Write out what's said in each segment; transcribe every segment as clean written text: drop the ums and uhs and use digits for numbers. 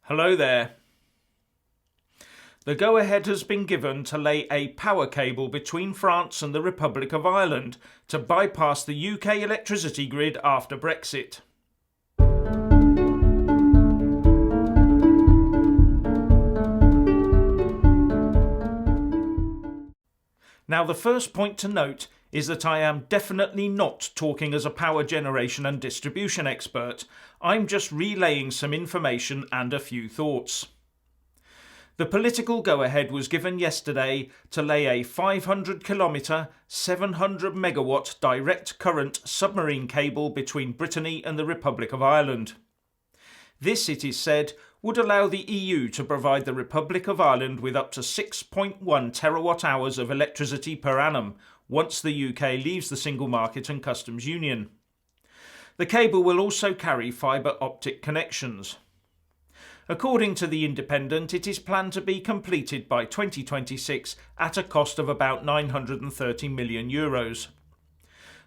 Hello there. The go-ahead has been given to lay a power cable between France and the Republic of Ireland to bypass the UK electricity grid after Brexit. Now, the first point to note is that I am definitely not talking as a power generation and distribution expert. I'm just relaying some information and a few thoughts. The political go-ahead was given yesterday to lay a 500-kilometre, 700-megawatt direct current submarine cable between Brittany and the Republic of Ireland. This, it is said, would allow the EU to provide the Republic of Ireland with up to 6.1 terawatt-hours of electricity per annum once the UK leaves the single market and customs union. The cable will also carry fibre optic connections. According to The Independent, it is planned to be completed by 2026 at a cost of about €930 million.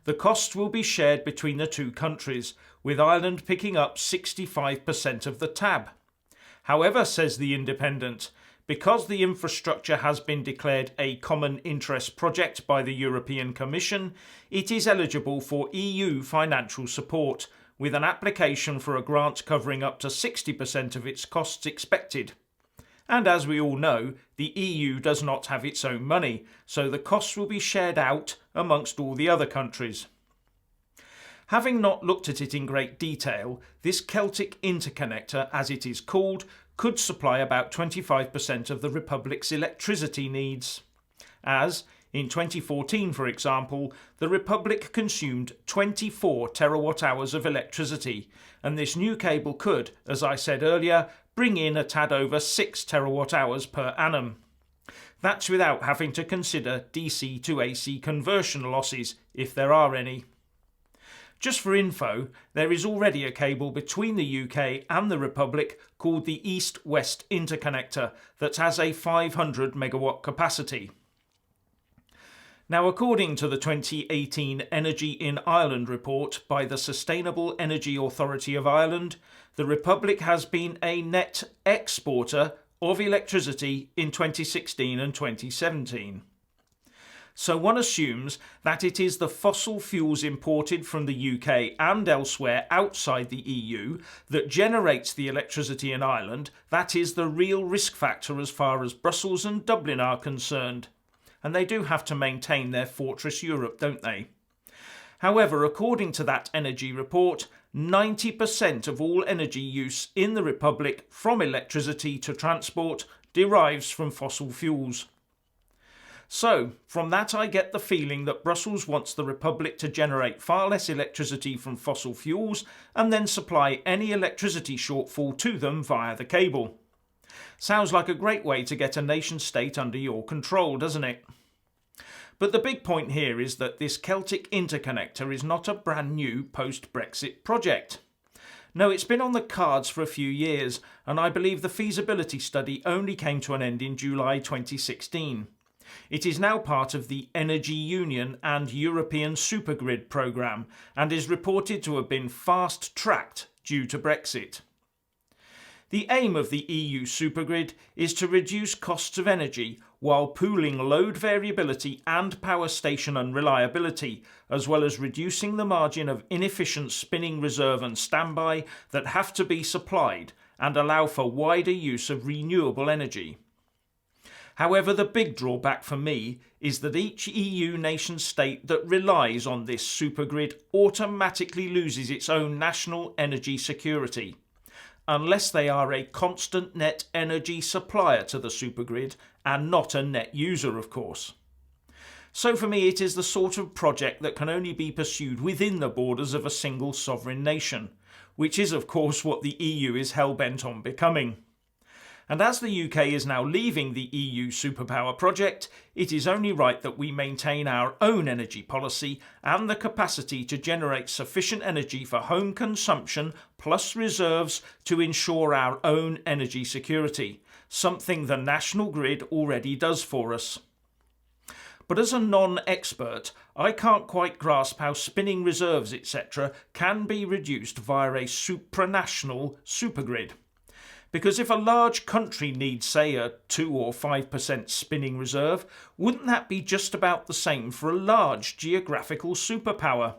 The costs will be shared between the two countries, with Ireland picking up 65% of the tab. However, says The Independent, because the infrastructure has been declared a common interest project by the European Commission, it is eligible for EU financial support, with an application for a grant covering up to 60% of its costs expected. And as we all know, the EU does not have its own money, so the costs will be shared out amongst all the other countries. Having not looked at it in great detail, this Celtic Interconnector, as it is called, could supply about 25% of the Republic's electricity needs. As, in 2014 for example, the Republic consumed 24 terawatt-hours of electricity, and this new cable could, as I said earlier, bring in a tad over 6 terawatt-hours per annum. That's without having to consider DC to AC conversion losses, if there are any. Just for info, there is already a cable between the UK and the Republic called the East-West Interconnector that has a 500 megawatt capacity. Now, according to the 2018 Energy in Ireland report by the Sustainable Energy Authority of Ireland, the Republic has been a net exporter of electricity in 2016 and 2017. So one assumes that it is the fossil fuels imported from the UK and elsewhere outside the EU that generates the electricity in Ireland that is the real risk factor as far as Brussels and Dublin are concerned. And they do have to maintain their fortress Europe, don't they? However, according to that energy report, 90% of all energy use in the Republic from electricity to transport derives from fossil fuels. So, from that I get the feeling that Brussels wants the Republic to generate far less electricity from fossil fuels and then supply any electricity shortfall to them via the cable. Sounds like a great way to get a nation-state under your control, doesn't it? But the big point here is that this Celtic Interconnector is not a brand new post-Brexit project. No, it's been on the cards for a few years, and I believe the feasibility study only came to an end in July 2016. It is now part of the Energy Union and European Supergrid programme and is reported to have been fast-tracked due to Brexit. The aim of the EU Supergrid is to reduce costs of energy while pooling load variability and power station unreliability, as well as reducing the margin of inefficient spinning reserve and standby that have to be supplied and allow for wider use of renewable energy. However, the big drawback for me is that each EU nation-state that relies on this supergrid automatically loses its own national energy security, unless they are a constant net energy supplier to the supergrid and not a net user, of course. So for me, it is the sort of project that can only be pursued within the borders of a single sovereign nation, which is, of course, what the EU is hell-bent on becoming. And as the UK is now leaving the EU superpower project, it is only right that we maintain our own energy policy and the capacity to generate sufficient energy for home consumption plus reserves to ensure our own energy security, something the national grid already does for us. But as a non-expert, I can't quite grasp how spinning reserves, etc., can be reduced via a supranational supergrid. Because if a large country needs, say, a 2 or 5% spinning reserve, wouldn't that be just about the same for a large geographical superpower?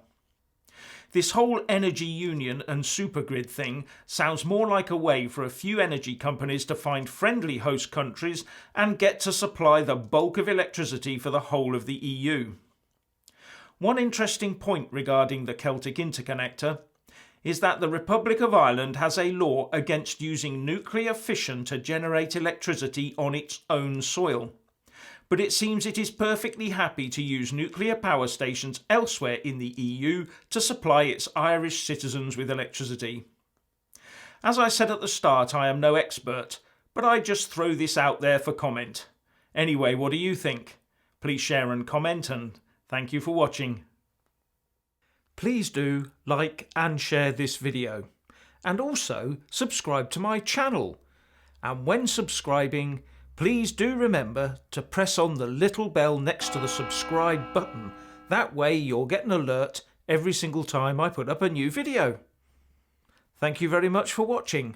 This whole energy union and supergrid thing sounds more like a way for a few energy companies to find friendly host countries and get to supply the bulk of electricity for the whole of the EU. One interesting point regarding the Celtic Interconnector is that the Republic of Ireland has a law against using nuclear fission to generate electricity on its own soil. But it seems it is perfectly happy to use nuclear power stations elsewhere in the EU to supply its Irish citizens with electricity. As I said at the start, I am no expert, but I just throw this out there for comment. Anyway, what do you think? Please share and comment, and thank you for watching. Please do like and share this video, and also subscribe to my channel. And when subscribing, please do remember to press on the little bell next to the subscribe button. That way you'll get an alert every single time I put up a new video. Thank you very much for watching.